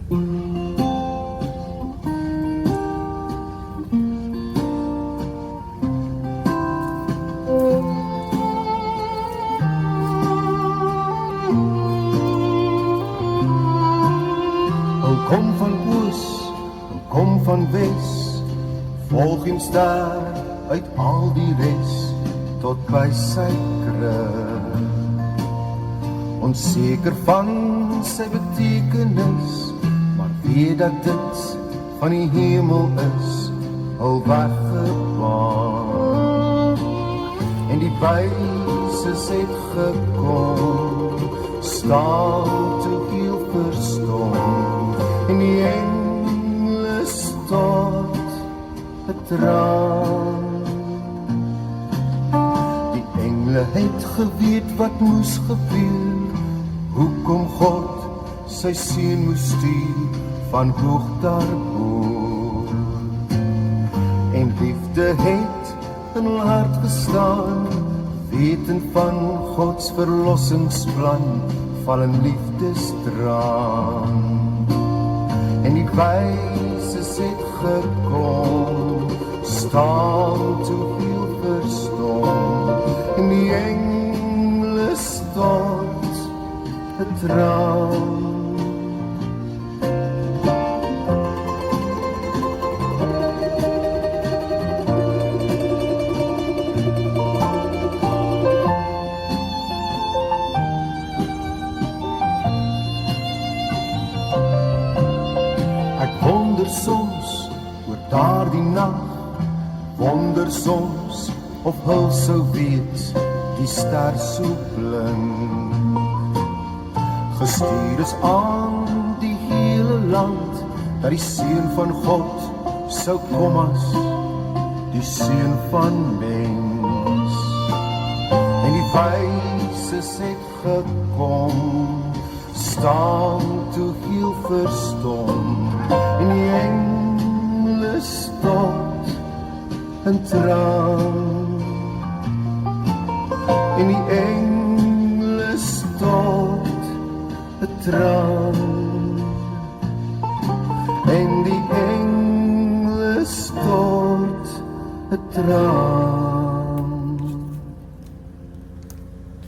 Kom van oos, kom van wes, volg hem ster uit al die res, tot by sy krib. Onseker van sy betekenis, maar weet dat dit van die hemel is, al weggebaan. En die wyses het gekom, staan toe heel verstom, en die engele stort 'n traan. Die engele het geweet wat moes gebeur, hoekom God sy seun moes stuur van hoog daarbo. En liefde het in hul hart gestaan, wetend van Gods verlossingsplan, val in liefdestraan. En die wyses het gekom, staan toe heel verstom, en die engele stort 'n traan. Soms oor daardie nag, wonder soms of hul sou weet, die ster so blink. Gestuur is aan die hele land, dat die seun van God sou kom as die seun van mens. En die wyses het gekom, staan toe heel verstom, en die engele stort 'n traan. En die engele stort 'n traan. En die engele stort 'n traan.